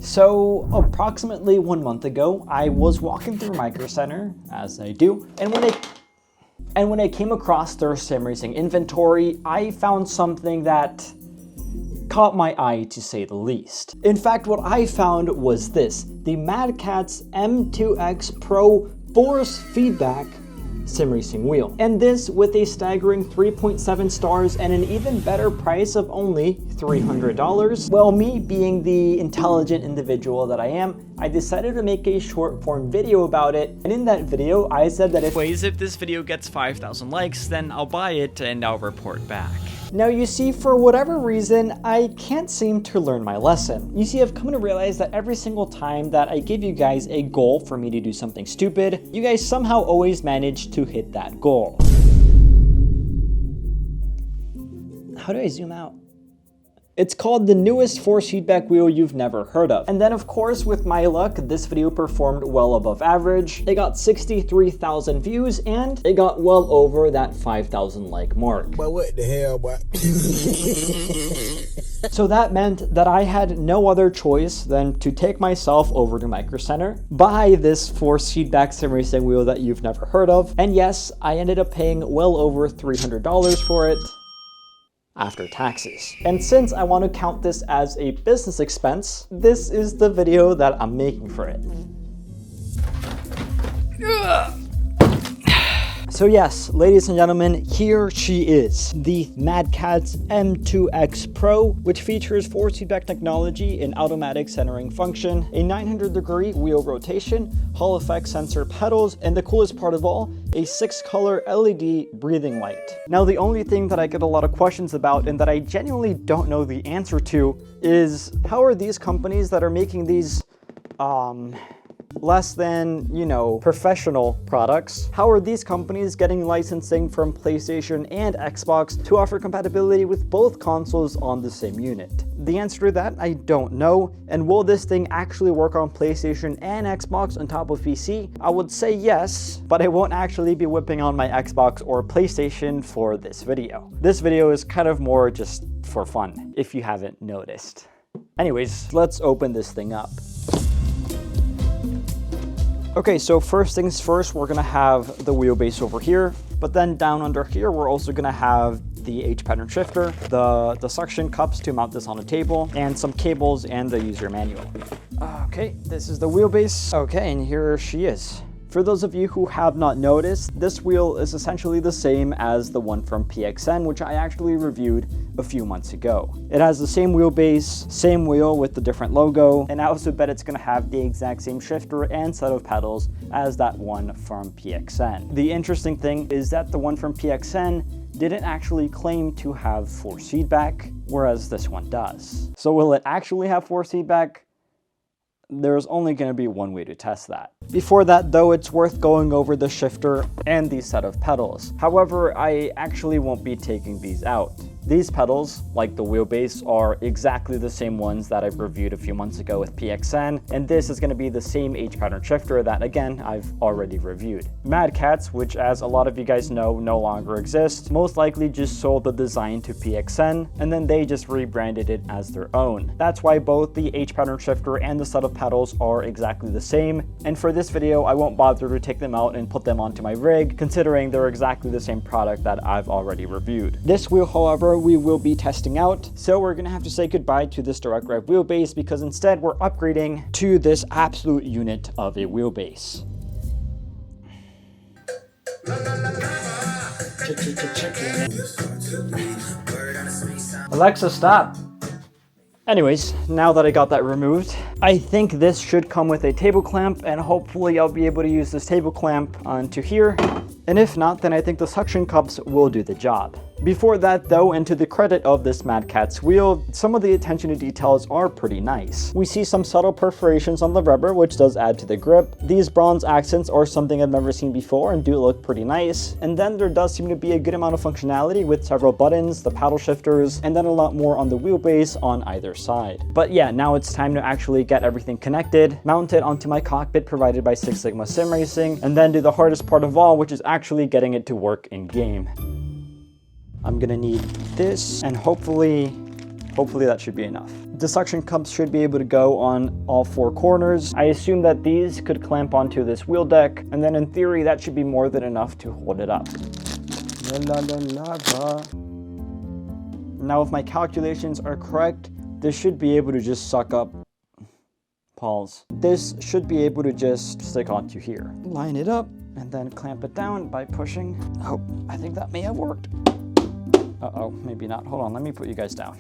So approximately 1 month ago, I was walking through Micro Center, as I do, and when I came across their sim racing inventory, I found something that caught my eye, to say the least. In fact, what I found was this, the Mad Catz M2X Pro Force Feedback sim racing wheel. And this with a staggering 3.7 stars and an even better price of only $300. Well, me being the intelligent individual that I am, I decided to make a short form video about it. And in that video, I said that if this video gets 5,000 likes, then I'll buy it and I'll report back. Now you see, for whatever reason, I can't seem to learn my lesson. You see, I've come to realize that every single time that I give you guys a goal for me to do something stupid, you guys somehow always manage to hit that goal. How do I zoom out? It's called the newest force feedback wheel you've never heard of. And then of course, with my luck, this video performed well above average. It got 63,000 views and it got well over that 5,000 like mark. But what the hell, boy? So that meant that I had no other choice than to take myself over to Micro Center, buy this force feedback sim racing wheel that you've never heard of. And yes, I ended up paying well over $300 for it after taxes. And since I want to count this as a business expense, this is the video that I'm making for it. So yes, ladies and gentlemen, here she is, the Mad Catz M2X Pro, which features force feedback technology and automatic centering function, a 900-degree wheel rotation, Hall effect sensor pedals, and the coolest part of all, a 6-color LED breathing light. Now, the only thing that I get a lot of questions about and that I genuinely don't know the answer to is, how are these companies that are making these, less than, you know, professional products, how are these companies getting licensing from PlayStation and Xbox to offer compatibility with both consoles on the same unit? The answer to that, I don't know. And will this thing actually work on PlayStation and Xbox on top of PC? I would say yes, but I won't actually be whipping on my Xbox or PlayStation for this video. This video is kind of more just for fun, if you haven't noticed. Anyways, let's open this thing up. Okay, so first things first, we're gonna have the wheelbase over here, but then down under here, we're also gonna have the H-pattern shifter, the suction cups to mount this on a table, and some cables and the user manual. Okay, this is the wheelbase. Okay, and here she is. For those of you who have not noticed, this wheel is essentially the same as the one from PXN, which I actually reviewed a few months ago. It has the same wheelbase, same wheel with the different logo, and I also bet it's gonna have the exact same shifter and set of pedals as that one from PXN. The interesting thing is that the one from PXN didn't actually claim to have force feedback, whereas this one does. So will it actually have force feedback? There's only going to be one way to test that. Before that though, it's worth going over the shifter and the set of pedals. However, I actually won't be taking these out. These pedals, like the wheelbase, are exactly the same ones that I've reviewed a few months ago with PXN, and this is going to be the same H-pattern shifter that, again, I've already reviewed. Mad Catz, which as a lot of you guys know, no longer exists, most likely just sold the design to PXN, and then they just rebranded it as their own. That's why both the H-pattern shifter and the set of pedals are exactly the same, and for this video, I won't bother to take them out and put them onto my rig, considering they're exactly the same product that I've already reviewed. This wheel, however, we will be testing out, so we're gonna have to say goodbye to this direct drive wheelbase because instead we're upgrading to this absolute unit of a wheelbase. Alexa, stop. Anyways, now that I got that removed, I think this should come with a table clamp, and hopefully I'll be able to use this table clamp onto here. And if not, then I think the suction cups will do the job. Before that though, and to the credit of this Mad Catz wheel, some of the attention to details are pretty nice. We see some subtle perforations on the rubber, which does add to the grip. These bronze accents are something I've never seen before and do look pretty nice. And then there does seem to be a good amount of functionality with several buttons, the paddle shifters, and then a lot more on the wheelbase on either side. But yeah, now it's time to actually get everything connected, mount it onto my cockpit provided by Six Sigma Sim Racing, and then do the hardest part of all, which is actually getting it to work in game. I'm gonna need this, and hopefully Hopefully that should be enough. The suction cups should be able to go on all 4 corners. I assume that these could clamp onto this wheel deck, and then in theory that should be more than enough to hold it up. Now if my calculations are correct, this should be able to just suck up. Pause. This should be able to just stick onto here. Line it up and then clamp it down by pushing. Oh, I think that may have worked. Uh-oh, maybe not. Hold on, let me put you guys down.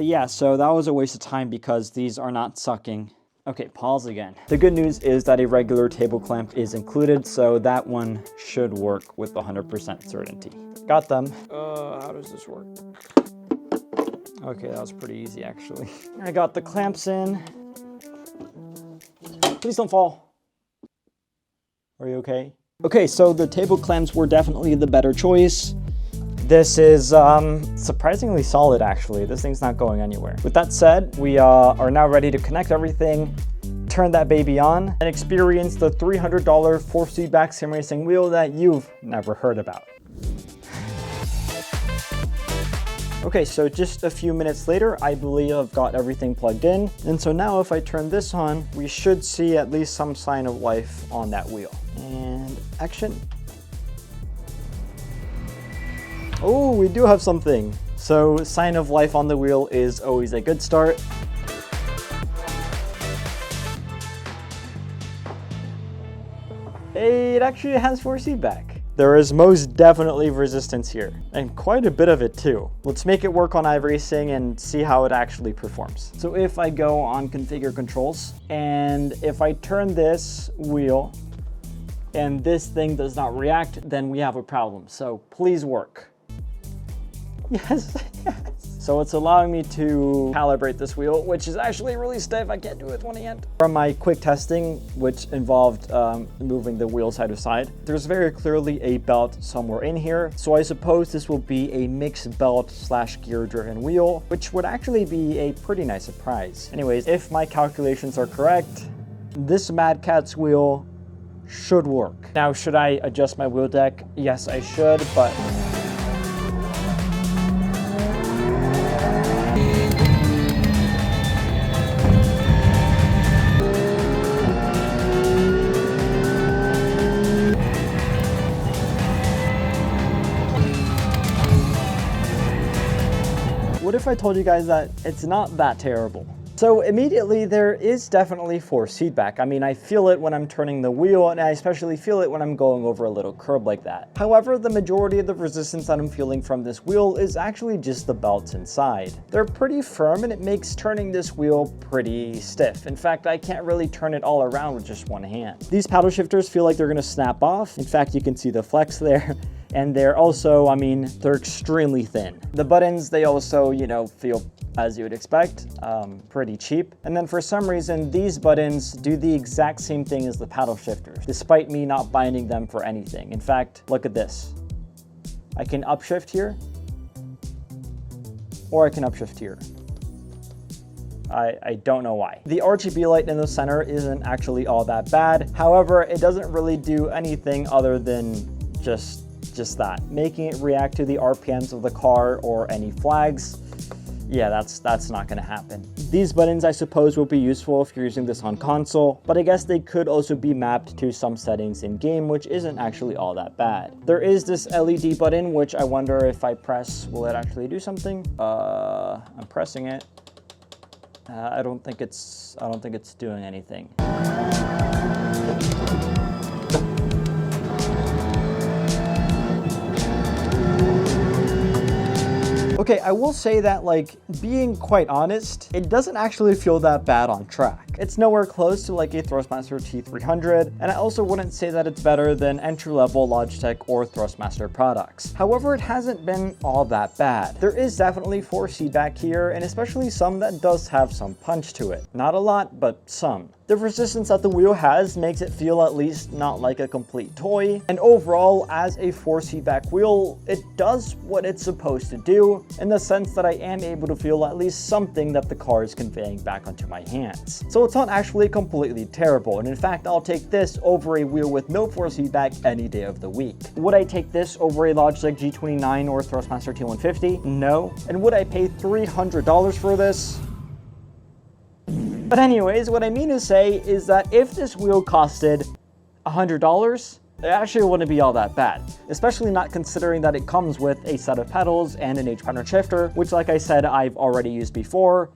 Yeah, so that was a waste of time because these are not sucking. Okay, pause again. The good news is that a regular table clamp is included, so that one should work with 100% certainty. Got them. How does this work? Okay, that was pretty easy actually. I got the clamps in. Please don't fall. Are you okay? Okay, so the table clamps were definitely the better choice. This is surprisingly solid actually. This thing's not going anywhere. With that said, we are now ready to connect everything, turn that baby on, and experience the $300 force feedback sim racing wheel that you've never heard about. Okay, so just a few minutes later, I believe I've got everything plugged in. And so now if I turn this on, we should see at least some sign of life on that wheel. And action. Oh, we do have something. So sign of life on the wheel is always a good start. It actually has force feedback. There is most definitely resistance here, and quite a bit of it too. Let's make it work on iRacing and see how it actually performs. So if I go on configure controls, and if I turn this wheel, and this thing does not react, then we have a problem. So please work. Yes, yes. So it's allowing me to calibrate this wheel, which is actually really stiff. I can't do it with one hand. From my quick testing, which involved moving the wheel side to side, there's very clearly a belt somewhere in here. So I suppose this will be a mixed belt / gear driven wheel, which would actually be a pretty nice surprise. Anyways, if my calculations are correct, this Mad Catz wheel should work. Now, should I adjust my wheel deck? Yes, I should, but what if I told you guys that it's not that terrible? So immediately there is definitely force feedback. I mean, I feel it when I'm turning the wheel, and I especially feel it when I'm going over a little curb like that. However, the majority of the resistance that I'm feeling from this wheel is actually just the belts inside. They're pretty firm, and it makes turning this wheel pretty stiff. In fact, I can't really turn it all around with just one hand. These paddle shifters feel like they're gonna snap off. In fact, you can see the flex there. And they're also, I mean, they're extremely thin. The buttons, they also, you know, feel, as you would expect, pretty cheap. And then for some reason, these buttons do the exact same thing as the paddle shifters, despite me not binding them for anything. In fact, look at this. I can upshift here, or I can upshift here. I don't know why. The RGB light in the center isn't actually all that bad. However, it doesn't really do anything other than just that, making it react to the RPMs of the car or any flags. Yeah, that's not gonna happen. These buttons, I suppose, will be useful if you're using this on console, but I guess they could also be mapped to some settings in game, which isn't actually all that bad. There is this LED button, which I wonder if I press, will it actually do something? I'm pressing it. I don't think it's doing anything. Okay, I will say that, like, being quite honest, it doesn't actually feel that bad on track. It's nowhere close to like a Thrustmaster T300, and I also wouldn't say that it's better than entry-level Logitech or Thrustmaster products. However, it hasn't been all that bad. There is definitely force feedback here, and especially some that does have some punch to it. Not a lot, but some. The resistance that the wheel has makes it feel at least not like a complete toy, and overall, as a force feedback wheel, it does what it's supposed to do, in the sense that I am able to feel at least something that the car is conveying back onto my hands. So it's not actually completely terrible, and in fact, I'll take this over a wheel with no force feedback any day of the week. Would I take this over a Logitech G29 or Thrustmaster T150? No. And would I pay $300 for this? But anyways, what I mean to say is that if this wheel costed $100, it actually wouldn't be all that bad, especially not considering that it comes with a set of pedals and an H-pattern shifter, which, like I said, I've already used before,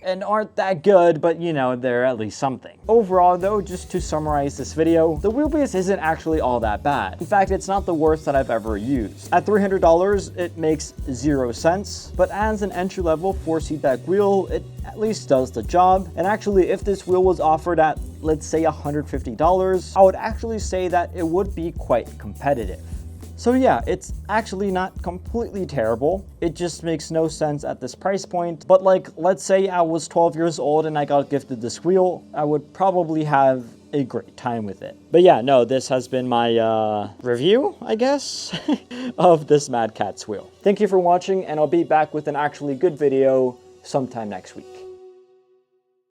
and aren't that good, but you know, they're at least something. Overall though, just to summarize this video, the wheelbase isn't actually all that bad. In fact, it's not the worst that I've ever used. At $300, it makes 0 sense, but as an entry-level force feedback wheel, it at least does the job. And actually, if this wheel was offered at, let's say, $150, I would actually say that it would be quite competitive. So yeah, it's actually not completely terrible. It just makes no sense at this price point. But like, let's say I was 12 years old and I got gifted this wheel, I would probably have a great time with it. But yeah, no, this has been my review, I guess, of this Mad Catz wheel. Thank you for watching, and I'll be back with an actually good video sometime next week.